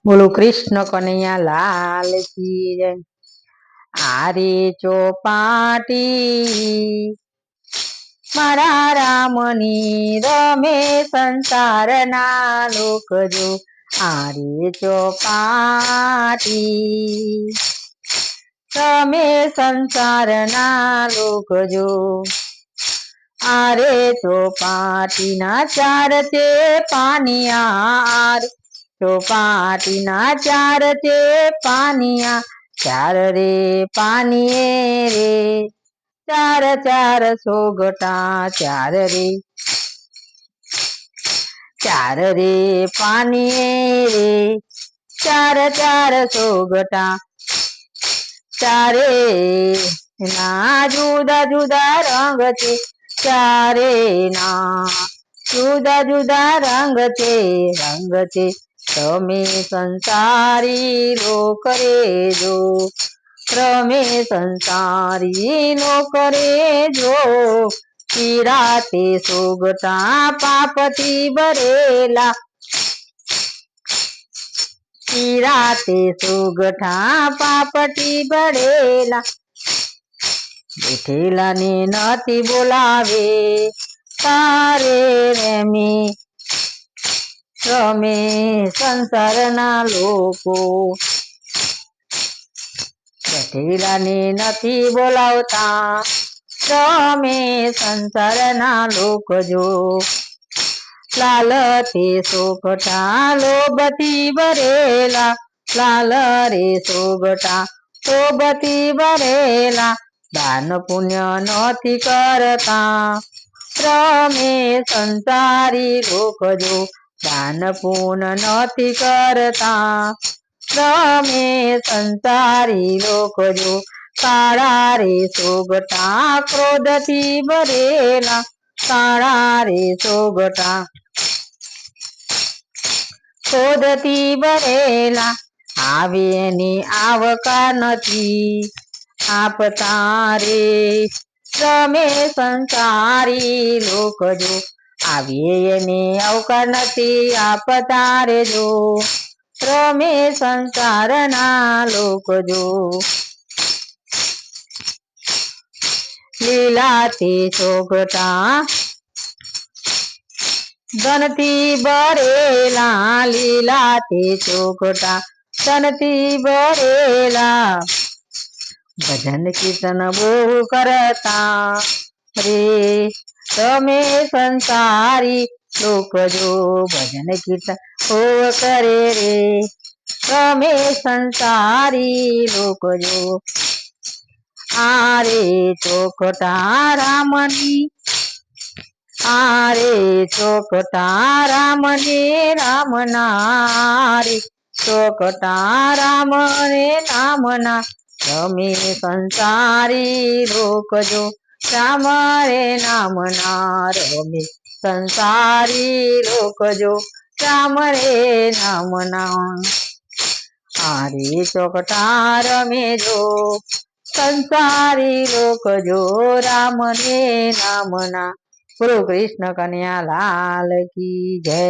બોલો કૃષ્ણ કનૈયા લાલ કી જય। આરે ચોપાટી મારા રામની રમે સંસારના લોક જો। આરે ચોપાટી રમે સંસારના લોક જો। આરે ચોપાટીના ચાર તે પાનિયા, ચોપાટીના ચાર તે પાનિયા, ચાર રે પાનીએ રે ચાર ચાર સોગટા, ચાર રે પાનીએ રે ચાર ચાર સોગટા, ચારે ના જુદા જુદા રંગ છે, ચારે ના જુદા જુદા રંગ છે, રંગ છે તમે સંસારી લોક રે જો, તમે સંસારી લોક રે જો। પીળાતે સોગટા પાપથી ભરેલા, પીળાતે સોગઠા પાપથી ભરેલા, બેઠેલા ને નથી બોલાવે તારે રેમી રમે સંસારના લોકો, બેઠેલા ને નથી બોલાવતા રમે સંસારના લોક જો। લાલ તે સોગઠા લોભથી ભરેલા, લાલ રે સોગઠા લોભથી ભરેલા, દાન પુણ્ય નથી કરતા રમે સંસારી લોક જો, દાન પુણ્ય નથી કરતા રમે સંસારી લોક જો। કાળા રે સોગટા ક્રોધથી ભરેલા, કાળા રે સોગટા ક્રોધથી ભરેલા, આવે એની આવકા નથી આપતા રે રમે સંસારી લોક જો, આવે એને આવકા નથી આપતા રે જો, રમે સંસારના લોક જો। લીલા તે સોગટા ધનથી ભરેલા, લીલા તે સોગટા ધનથી ભરેલા, ભજન કીર્તન બહુ કરતા રે તમે સંસારી લોક જો, ભજન કીર્તન બહુ કરે રે તમે સંસારી લોક જો। આરે ચોખટા રામની, આરે ચોખટા રામને રામના રે ચોખટા રામ રે નામના, તમે સંસારી લોક જો, રામ રે નામના રમે સંસારી લોક જો, રામ રે નામના। આરે ચોખટા રમે જો સંસારી લોક જો, રામ રે નામના। બોલો કૃષ્ણ કનૈયા લાલ કી જય।